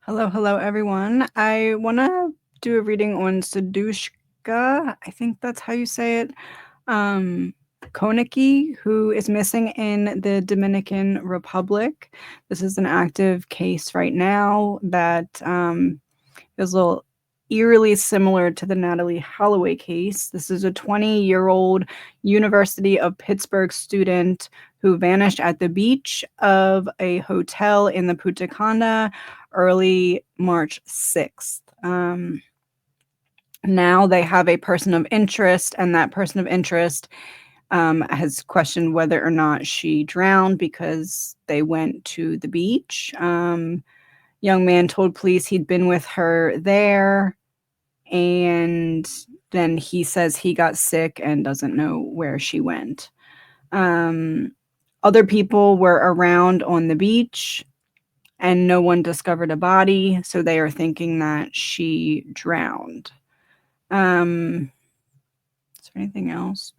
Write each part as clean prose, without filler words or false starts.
Hello, everyone. I want to do a reading on Sudushka. I think that's how you say it. Konanki, who is missing in the Dominican Republic. This is an active case right now that is a little eerily similar to the Natalie Holloway case. This is a 20-year-old University of Pittsburgh student who vanished at the beach of a hotel in the Punta Cana early March 6th. Now they have a person of interest, and that person of interest has questioned whether or not she drowned because they went to the beach. Young man told police he'd been with her there, and then he says he got sick and doesn't know where she went. Other people were around on the beach, and no one discovered a body, so they are thinking that she drowned. Is there anything else?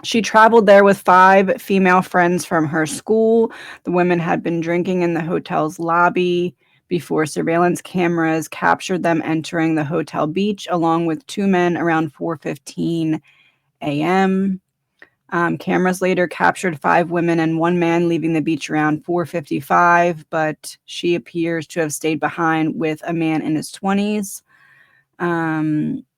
She traveled there with 5 female friends from her school. The women had been drinking in the hotel's lobby before surveillance cameras captured them entering the hotel beach along with 2 men around 4:15 a.m. Cameras later captured 5 women and 1 man leaving the beach around 4:55, but she appears to have stayed behind with a man in his 20s.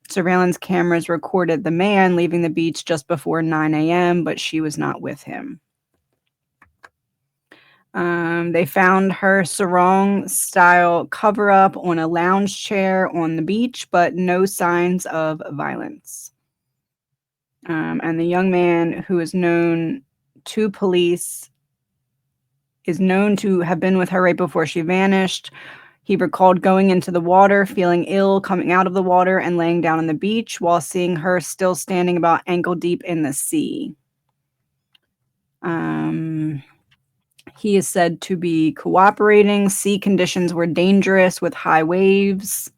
Surveillance cameras recorded the man leaving the beach just before 9 a.m., but she was not with him. They found her sarong-style cover-up on a lounge chair on the beach, but no signs of violence. And the young man, who is known to police, is known to have been with her right before she vanished. He recalled going into the water, feeling ill, coming out of the water, and laying down on the beach while seeing her still standing about ankle deep in the sea. He is said to be cooperating. Sea conditions were dangerous with high waves.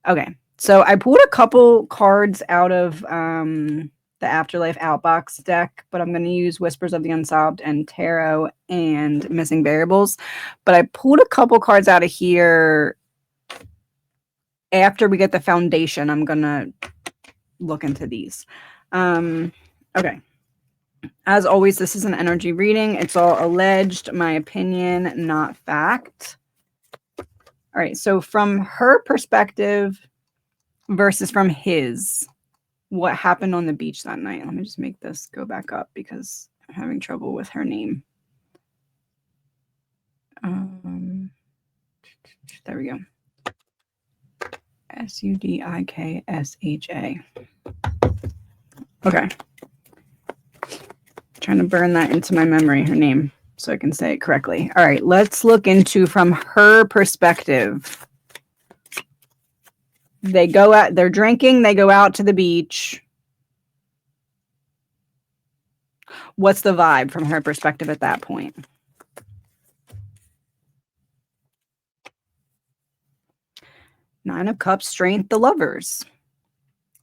Okay, so I pulled a couple cards out of the Afterlife Outbox deck, but I'm going to use Whispers of the Unsolved and Tarot and Missing Variables. But I pulled a couple cards out of here after we get the foundation. I'm going to look into these. Okay. As always, this is an energy reading. It's all alleged, my opinion, not fact. All right, so from her perspective versus from his, what happened on the beach that night? Let me just make this go back up because I'm having trouble with her name. There we go. Sudiksha. Okay. Trying to burn that into my memory, her name, so I can say it correctly. All right, let's look into from her perspective. They're drinking, they go out to the beach. What's the vibe from her perspective at that point? Nine of Cups, strength, the Lovers.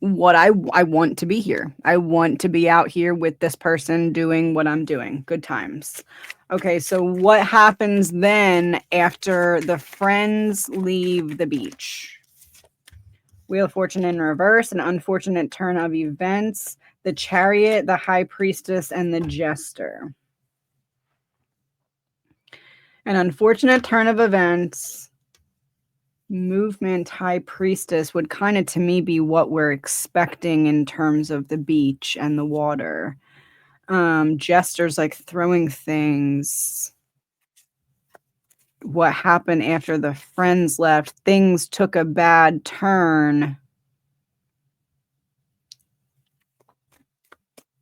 What I want to be here. I want to be out here with this person doing what I'm doing. Good times. Okay, so what happens then after the friends leave the beach? Wheel of Fortune in reverse, an unfortunate turn of events, the Chariot, the High Priestess, and the Jester. An unfortunate turn of events, movement, High Priestess would kind of, to me, be what we're expecting in terms of the beach and the water. Jester's like throwing things. What happened after the friends left? Things took a bad turn.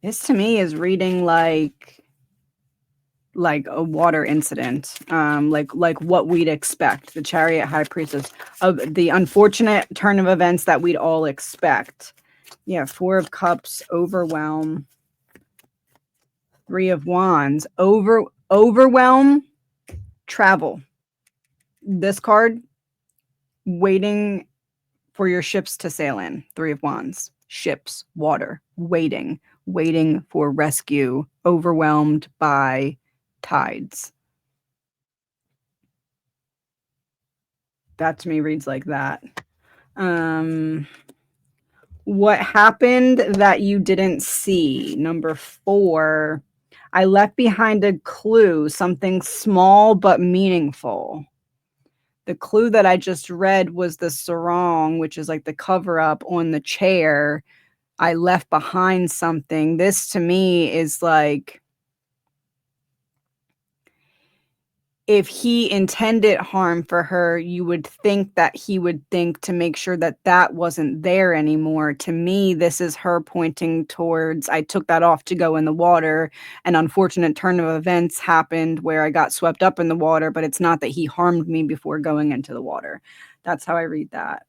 This to me is reading like a water incident, like what we'd expect. The Chariot, High Priestess, of the unfortunate turn of events that we'd all expect. Yeah, 4 of Cups, overwhelm. 3 of Wands, overwhelm, travel. This card, waiting for your ships to sail in. 3 of Wands, ships, water, waiting for rescue, overwhelmed by tides. That to me reads like that. What happened that you didn't see? Number 4. I left behind a clue, something small but meaningful. The clue that I just read was the sarong, which is like the cover up on the chair. I left behind something. This to me is like, if he intended harm for her, you would think that he would think to make sure that that wasn't there anymore. To me, this is her pointing towards, I took that off to go in the water. An unfortunate turn of events happened where I got swept up in the water, but it's not that he harmed me before going into the water. That's how I read that.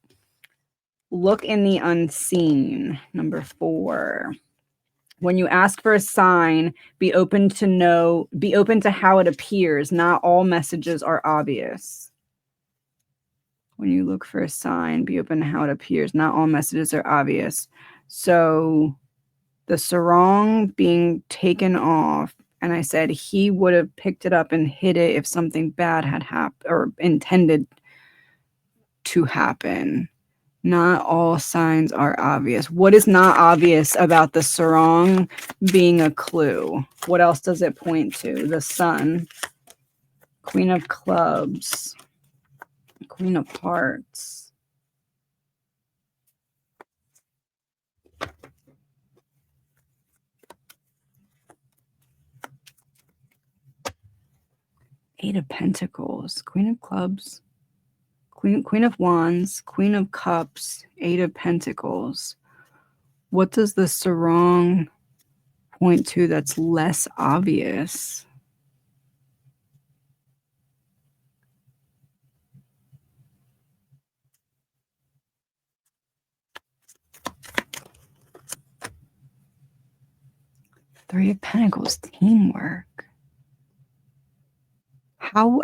Look in the unseen. Number 4. When you ask for a sign, be open to how it appears. Not all messages are obvious. When you look for a sign, be open to how it appears. Not all messages are obvious. So the sarong being taken off, and I said he would have picked it up and hid it if something bad had happened or intended to happen. Not all signs are obvious. What is not obvious about the sarong being a clue? What else does it point to? The sun, Queen of Clubs, Queen of Hearts. Eight of Pentacles, Queen of Clubs, Queen of Wands, Queen of Cups, Eight of Pentacles. What does the sarong point to that's less obvious? Three of Pentacles, teamwork. How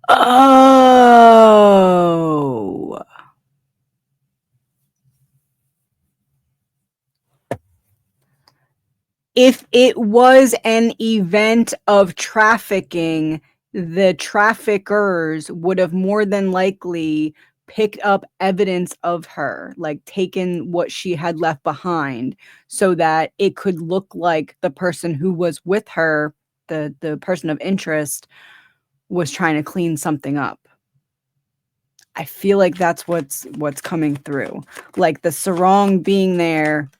Oh. If it was an event of trafficking, the traffickers would have more than likely picked up evidence of her, like taken what she had left behind, so that it could look like the person who was with her, the person of interest, was trying to clean something up. I feel like that's what's coming through. Like the sarong being there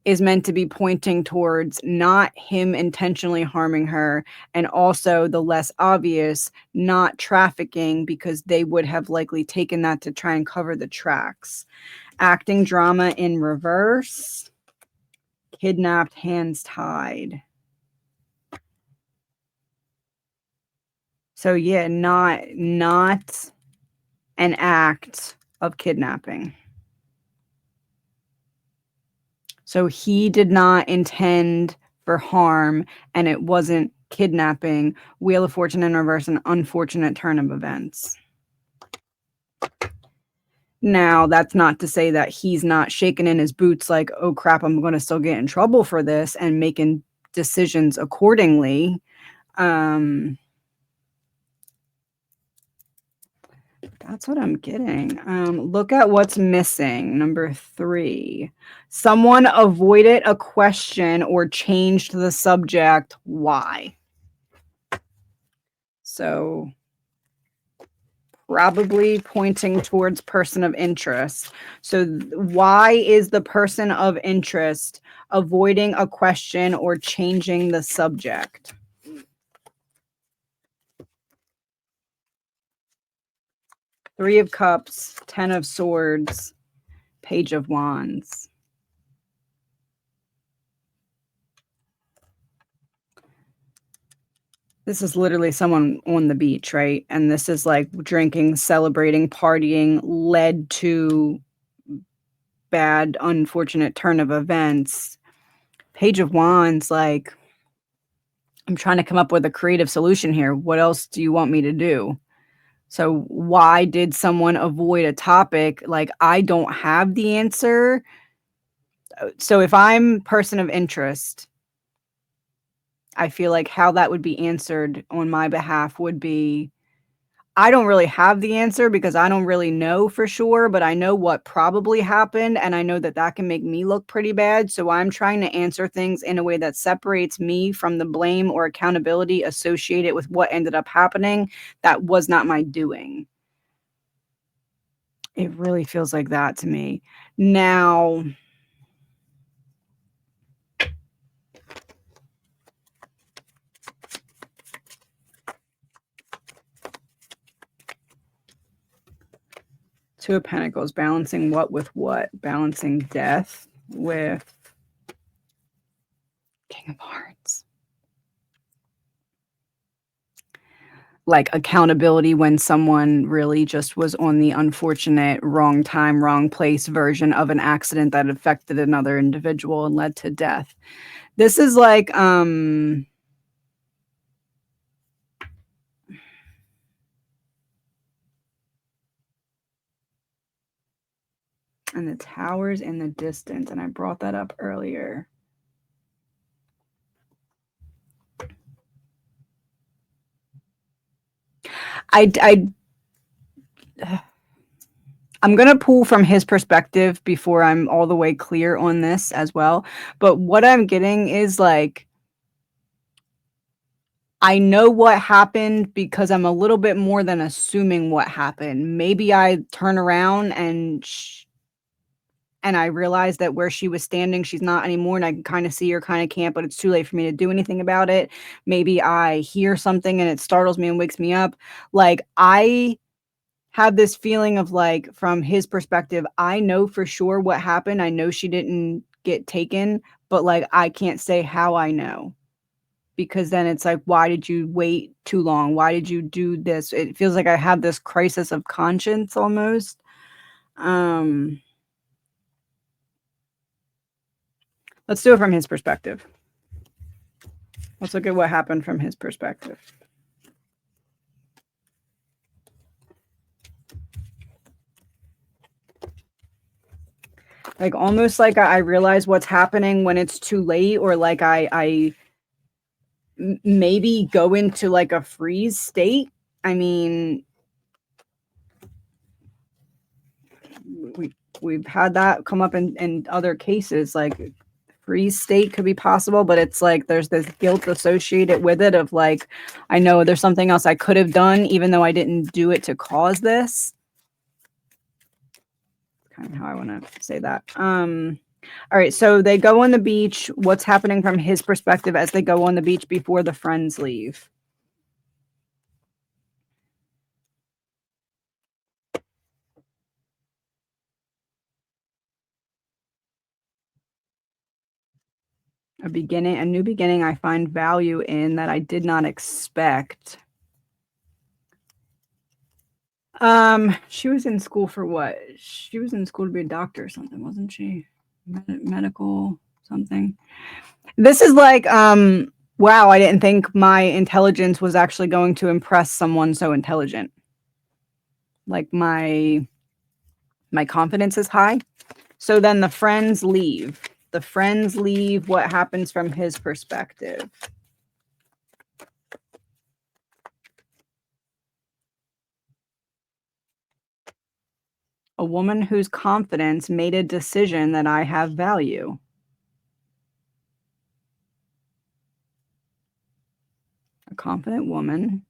is meant to be pointing towards not him intentionally harming her, and also the less obvious, not trafficking, because they would have likely taken that to try and cover the tracks. Acting drama in reverse. Kidnapped, hands tied. So yeah, not an act of kidnapping. So he did not intend for harm, and it wasn't kidnapping. Wheel of Fortune in reverse, an unfortunate turn of events. Now, that's not to say that he's not shaking in his boots like, oh crap, I'm going to still get in trouble for this, and making decisions accordingly. That's what I'm getting. Look at what's missing. Number 3. Someone avoided a question or changed the subject. Why? So probably pointing towards person of interest. So why is the person of interest avoiding a question or changing the subject? Three of Cups, 10 of Swords, Page of Wands. This is literally someone on the beach, right? And this is like drinking, celebrating, partying, led to bad, unfortunate turn of events. Page of Wands, like, I'm trying to come up with a creative solution here. What else do you want me to do? So why did someone avoid a topic? Like, I don't have the answer. So if I'm person of interest, I feel like how that would be answered on my behalf would be, I don't really have the answer because I don't really know for sure, but I know what probably happened, and I know that that can make me look pretty bad, so I'm trying to answer things in a way that separates me from the blame or accountability associated with what ended up happening that was not my doing. It really feels like that to me. Now, Two of Pentacles, balancing what with what? Balancing death with King of Hearts. Like accountability when someone really just was on the unfortunate wrong time, wrong place version of an accident that affected another individual and led to death. This is like, and the Towers in the distance, and I brought that up earlier. I'm going to pull from his perspective before I'm all the way clear on this as well. But what I'm getting is like, I know what happened because I'm a little bit more than assuming what happened. Maybe I turn around and I realize that where she was standing, she's not anymore, and I can kind of see her, kind of can't, but it's too late for me to do anything about it. Maybe I hear something and it startles me and wakes me up. Like, I have this feeling of like, from his perspective, I know for sure what happened. I know she didn't get taken, but like, I can't say how I know. Because then it's like, why did you wait too long? Why did you do this? It feels like I have this crisis of conscience almost. Let's do it from his perspective. Let's look at what happened from his perspective. Like almost like I realize what's happening when it's too late, or like I maybe go into like a freeze state. I mean, we've had that come up in other cases. Like freeze state could be possible, but it's like there's this guilt associated with it of like, I know there's something else I could have done even though I didn't do it to cause this. Kind of how I want to say that. All right, so they go on the beach. What's happening from his perspective as they go on the beach before the friends leave? A new beginning I find value in that I did not expect. She was in school for what? She was in school to be a doctor or something, wasn't she? Medical something. This is like, wow, I didn't think my intelligence was actually going to impress someone so intelligent. Like my confidence is high. So then the friends leave. The friends leave. What happens from his perspective? A woman whose confidence made a decision that I have value. A confident woman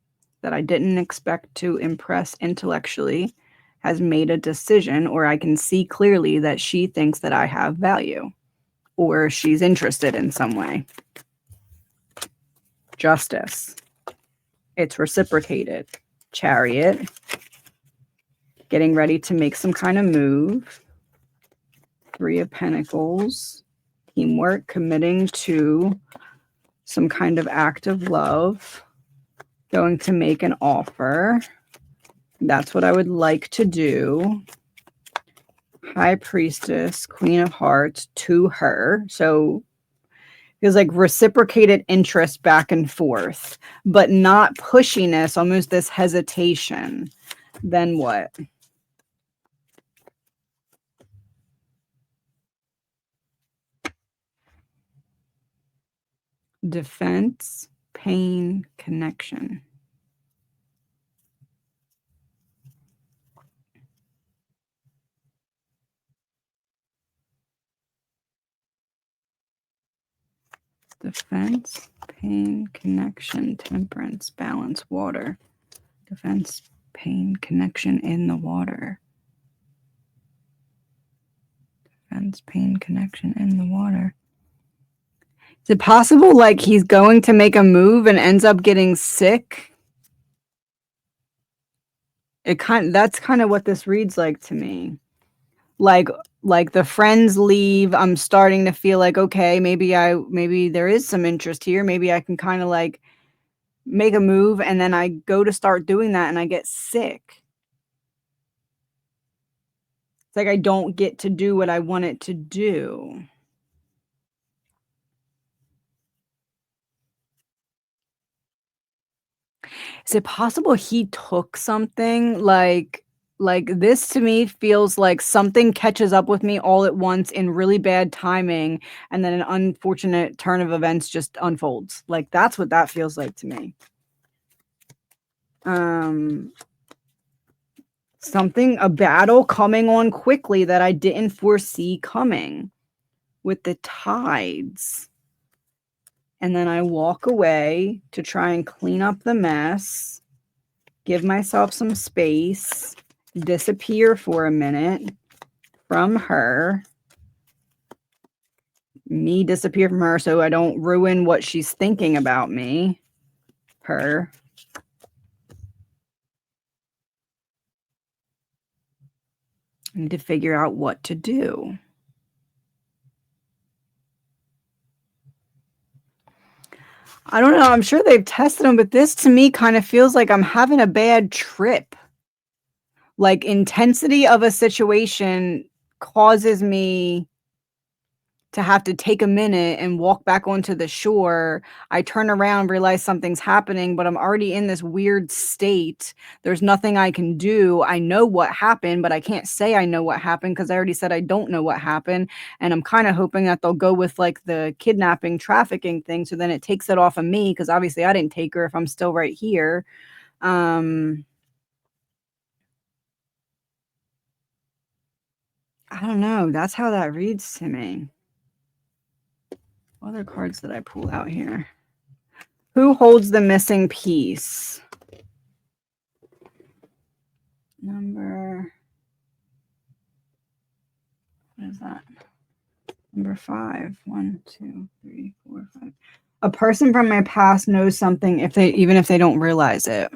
that I didn't expect to impress intellectually has made a decision, or I can see clearly that she thinks that I have value, or she's interested in some way. Justice. It's reciprocated. Chariot. Getting ready to make some kind of move. Three of Pentacles. Teamwork, committing to some kind of act of love. Going to make an offer. That's what I would like to do. High Priestess, Queen of Hearts to her. So feels like reciprocated interest back and forth, but not pushiness, almost this hesitation. Then what? Defense, pain, connection. Defense, pain, connection, temperance, balance, water. Defense, pain, connection in the water. Defense, pain, connection in the water. Is it possible like he's going to make a move and ends up getting sick? That's kind of what this reads like to me. Like the friends leave, I'm starting to feel like, okay, maybe there is some interest here. Maybe I can kind of like make a move, and then I go to start doing that and I get sick. It's like I don't get to do what I want it to do. Is it possible he took something? Like this to me feels like something catches up with me all at once in really bad timing, and then an unfortunate turn of events just unfolds. Like that's what that feels like to me. A battle coming on quickly that I didn't foresee coming with the tides. And then I walk away to try and clean up the mess, give myself some space, disappear for a minute from her, me disappear from her so I don't ruin what she's thinking about me, her. I need to figure out what to do. I don't know. I'm sure they've tested them, but this to me kind of feels like I'm having a bad trip. Like intensity of a situation causes me to have to take a minute and walk back onto the shore. I turn around, realize something's happening, but I'm already in this weird state. There's nothing I can do. I know what happened, but I can't say I know what happened because I already said I don't know what happened. And I'm kind of hoping that they'll go with like the kidnapping, trafficking thing. So then it takes it off of me because obviously I didn't take her if I'm still right here. I don't know. That's how that reads to me. What other cards did I pull out here? Who holds the missing piece? Number, what is that? Number 5. 1, 2, 3, 4, 5. A person from my past knows something even if they don't realize it.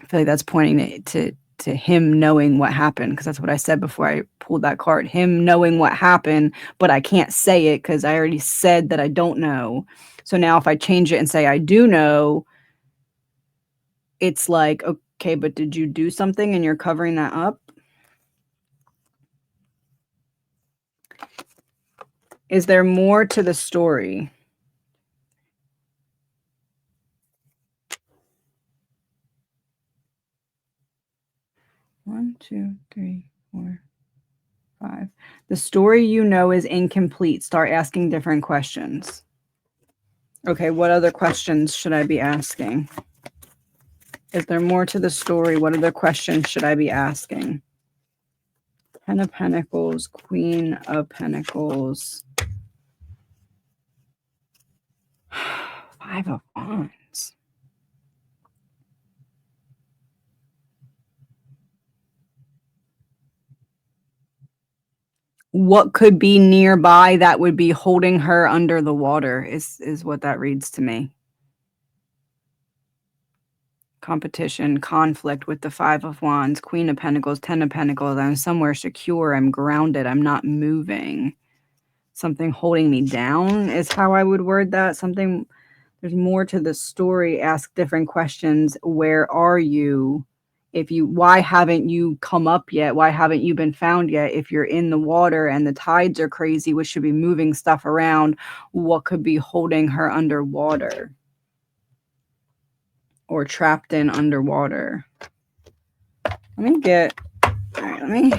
I feel like that's pointing to him knowing what happened, because that's what I said before I pulled that card. Him knowing what happened, but I can't say it because I already said that I don't know. So now if I change it and say I do know, it's like, okay, but did you do something and you're covering that up? Is there more to the story? One, two, three, 4, 5. The story you know is incomplete. Start asking different questions. Okay, what other questions should I be asking? Is there more to the story? What other questions should I be asking? 10 of Pentacles, Queen of Pentacles, 5 of Wands. What could be nearby that would be holding her under the water is what that reads to me. Competition, conflict with the 5 of Wands, Queen of Pentacles, 10 of Pentacles. I'm somewhere secure. I'm grounded. I'm not moving. Something holding me down is how I would word that. Something, there's more to the story. Ask different questions. Where are you? Why haven't you come up yet? Why haven't you been found yet? If you're in the water and the tides are crazy, which should be moving stuff around, what could be holding her underwater or trapped in underwater? Let me get All right, let me.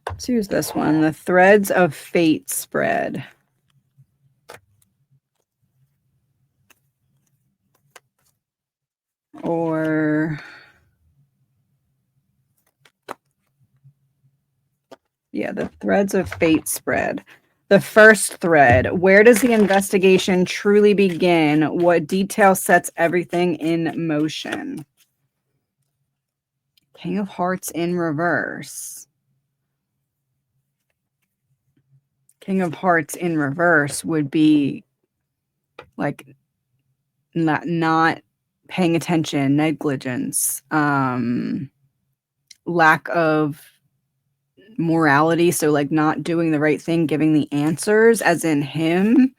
Let's use this one. The threads of fate spread. Or yeah, the threads of fate spread. The first thread, where does the investigation truly begin? What detail sets everything in motion? King of Hearts in reverse. King of Hearts in reverse would be like not paying attention, negligence, lack of morality, so like not doing the right thing, giving the answers, as in him.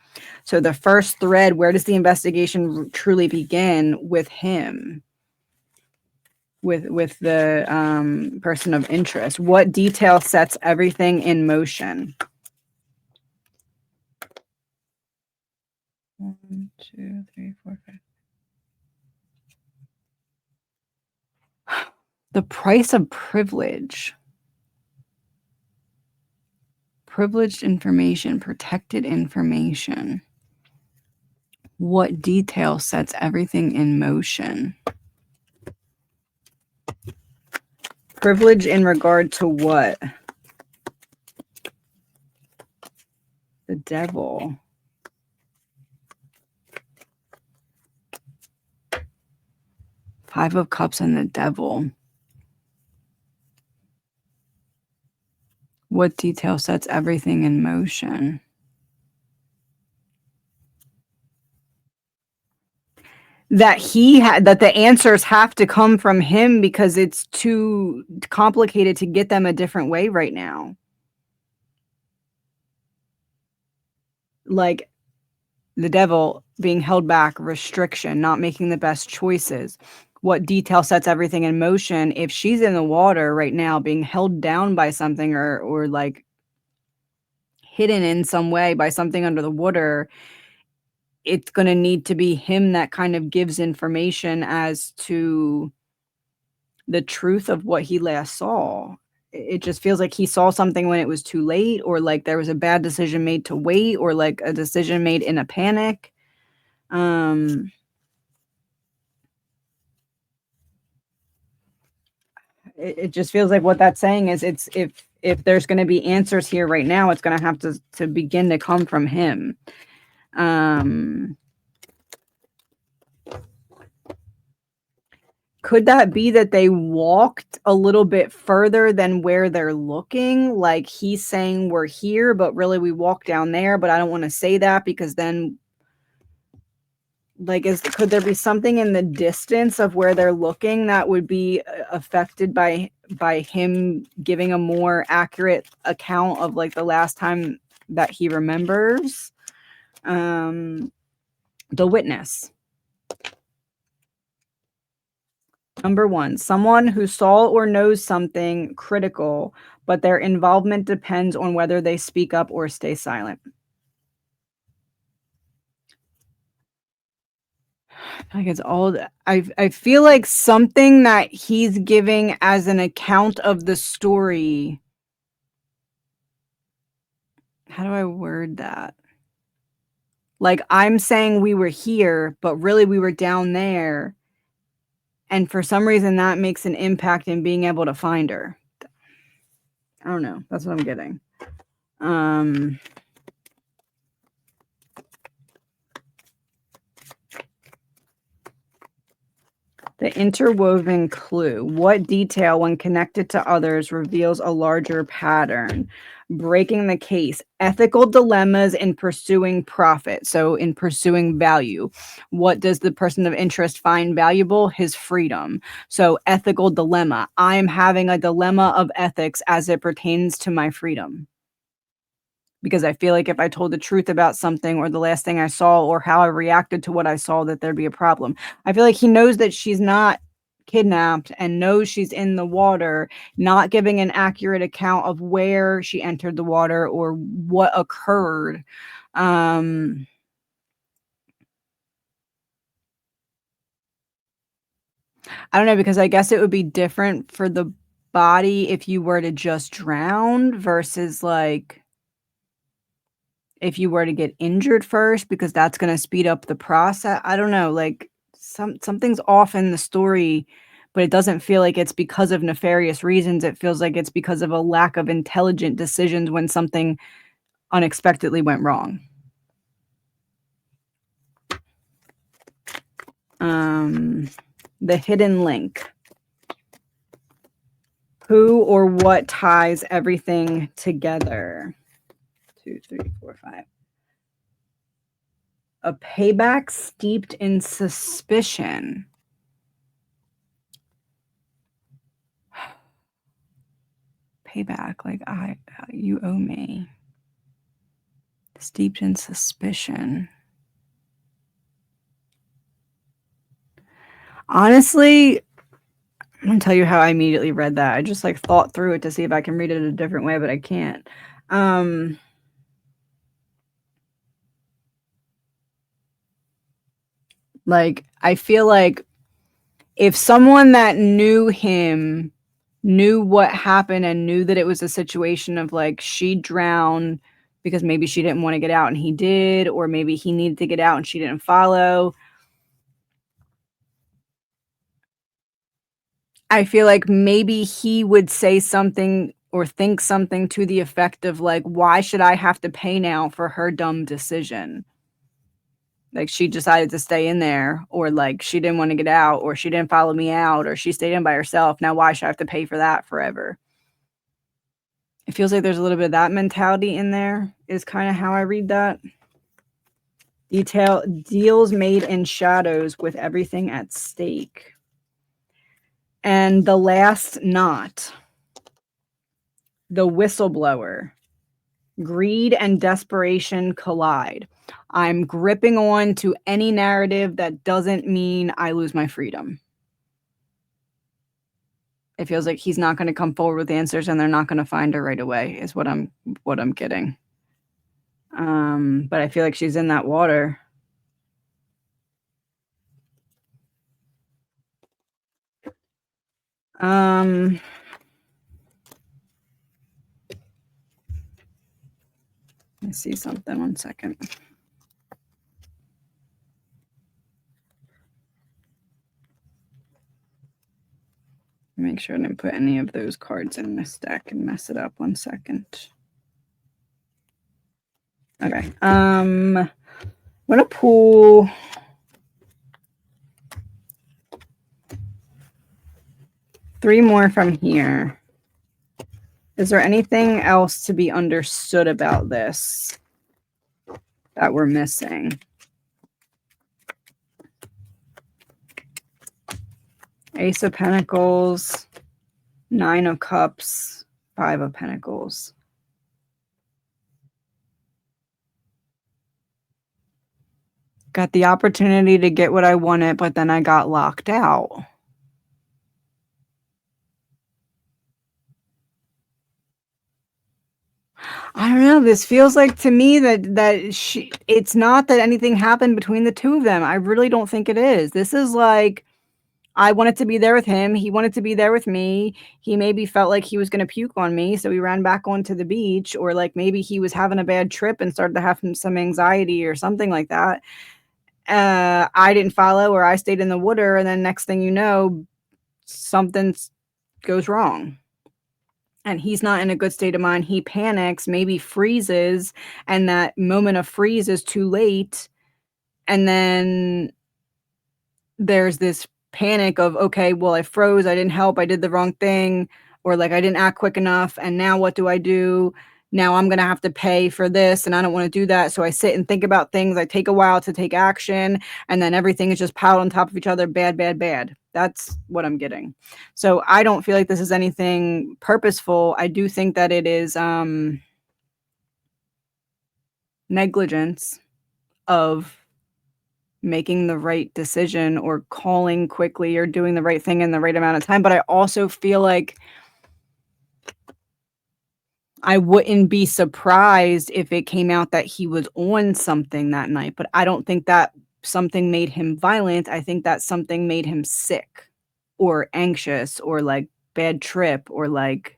So the first thread, where does the investigation truly begin? With him, with the person of interest. What detail sets everything in motion? 1, 2, 3, 4, 5. The price of privilege. Privileged information, protected information. What detail sets everything in motion? Privilege in regard to what? The devil. Five of Cups and the devil. What detail sets everything in motion? That that the answers have to come from him because it's too complicated to get them a different way right now. Like the devil being held back, restriction, not making the best choices. What detail sets everything in motion? If she's in the water right now, being held down by something or like hidden in some way by something under the water, it's going to need to be him that kind of gives information as to the truth of what he last saw. It just feels like he saw something when it was too late, or like there was a bad decision made to wait, or like a decision made in a panic. It just feels like what that's saying is it's if there's going to be answers here right now, it's going to have to begin to come from him. Could that be that they walked a little bit further than where they're looking? Like he's saying we're here, but really we walked down there, but I don't want to say that because then like could there be something in the distance of where they're looking that would be affected by him giving a more accurate account of like the last time that he remembers? The witness. Number 1, someone who saw or knows something critical, but their involvement depends on whether they speak up or stay silent. Like it's all I feel like something that he's giving as an account of the story. How do I word that? Like I'm saying we were here, but really we were down there. And for some reason that makes an impact in being able to find her. I don't know. That's what I'm getting. The interwoven clue. What detail, when connected to others, reveals a larger pattern? Breaking the case. Ethical dilemmas in pursuing profit. So in pursuing value. What does the person of interest find valuable? His freedom. So ethical dilemma. I'm having a dilemma of ethics as it pertains to my freedom. Because I feel like if I told the truth about something or the last thing I saw or how I reacted to what I saw, that there'd be a problem. I feel like he knows that she's not kidnapped and knows she's in the water, not giving an accurate account of where she entered the water or what occurred. I don't know, because I guess it would be different for the body if you were to just drown versus, like, if you were to get injured first, because that's gonna speed up the process. I don't know, like, something's off in the story, but it doesn't feel like it's because of nefarious reasons. It feels like it's because of a lack of intelligent decisions when something unexpectedly went wrong. The hidden link. Who or what ties everything together? 2, 3, 4, 5. A payback steeped in suspicion. Payback, like you owe me. Steeped in suspicion. Honestly, I'm gonna tell you how I immediately read that. I just like thought through it to see if I can read it a different way, but I can't. Like, I feel like if someone that knew him knew what happened and knew that it was a situation of like she drowned because maybe she didn't want to get out and he did, or maybe he needed to get out and she didn't follow. I feel like maybe he would say something or think something to the effect of like, why should I have to pay now for her dumb decision? Like she decided to stay in there, or like she didn't want to get out, or she didn't follow me out, or she stayed in by herself. Now why should I have to pay for that forever? It feels like there's a little bit of that mentality in there, is kind of how I read that. Deals made in shadows with everything at stake. And the last knot, the whistleblower. Greed and desperation collide. I'm gripping on to any narrative that doesn't mean I lose my freedom. It feels like he's not going to come forward with answers and they're not going to find her right away, is what I'm getting. But I feel like she's in that water. I see something. 1 second. Make sure I didn't put any of those cards in this deck and mess it up. 1 second. Okay. I'm gonna pull three more from here. Is there anything else to be understood about this that we're missing? Ace of Pentacles, Nine of Cups, Five of Pentacles. Got the opportunity to get what I wanted, but then I got locked out. I don't know. This feels like to me that it's not that anything happened between the two of them. I really don't think it is. This is like, I wanted to be there with him. He wanted to be there with me. He maybe felt like he was going to puke on me, so he ran back onto the beach, or like maybe he was having a bad trip and started to have some anxiety or something like that. I didn't follow, or I stayed in the water, and then next thing you know, something goes wrong. And he's not in a good state of mind. He panics, maybe freezes, and that moment of freeze is too late. And then there's this panic of, okay, well, I froze, I didn't help, I did the wrong thing, or like I didn't act quick enough, and now what do I do? Now I'm going to have to pay for this, and I don't want to do that. So I sit and think about things. I take a while to take action, and then everything is just piled on top of each other. Bad, bad, bad. That's what I'm getting. So I don't feel like this is anything purposeful. I do think that it is negligence of making the right decision or calling quickly or doing the right thing in the right amount of time. But I also feel like I wouldn't be surprised if it came out that he was on something that night, but I don't think that something made him violent. I think that something made him sick. or anxious or like bad trip or like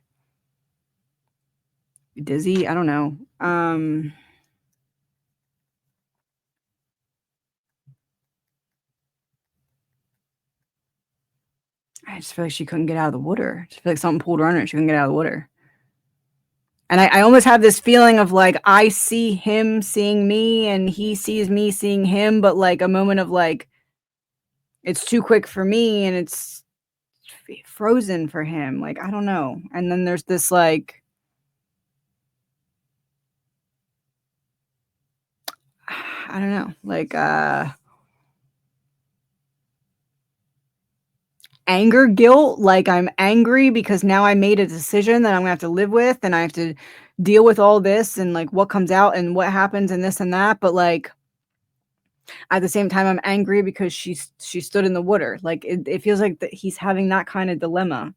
dizzy. I don't know. I just feel like she couldn't get out of the water. I just feel like something pulled her under and she couldn't get out of the water. And I almost have this feeling of like I see him seeing me and he sees me seeing him, but like a moment of like it's too quick for me and it's frozen for him. Like I don't know. And then there's this like I don't know, like anger guilt, like I'm angry because now I made a decision that I'm gonna have to live with and I have to deal with all this and like what comes out and what happens and this and that. But like at the same time, I'm angry because she stood in the water. Like it feels like that he's having that kind of dilemma.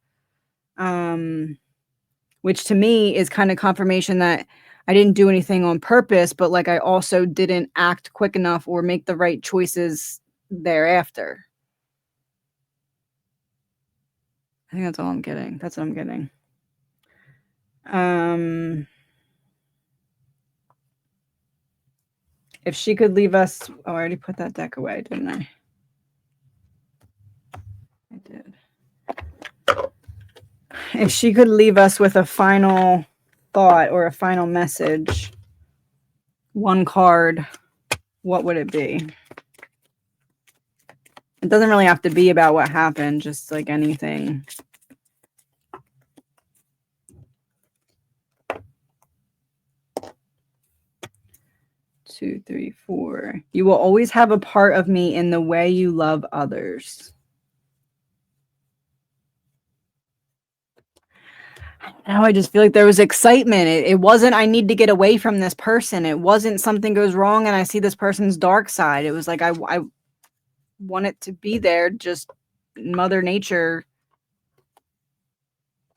Which to me is kind of confirmation that I didn't do anything on purpose, but like I also didn't act quick enough or make the right choices thereafter. I think that's all I'm getting. That's what I'm getting. If she could leave us, oh, I already put that deck away, didn't I? I did. If she could leave us with a final thought or a final message, one card, what would it be? It doesn't really have to be about what happened, just like anything. Two, three, four. You will always have a part of me in the way you love others. Now I just feel like there was excitement. It wasn't, I need to get away from this person. It wasn't something goes wrong and I see this person's dark side. It was like, I want it to be there. Just Mother Nature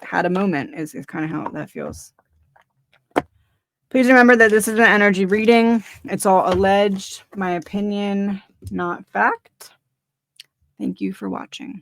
had a moment is kind of how that feels. Please remember that this is an energy reading. It's all alleged, my opinion, not fact. Thank you for watching.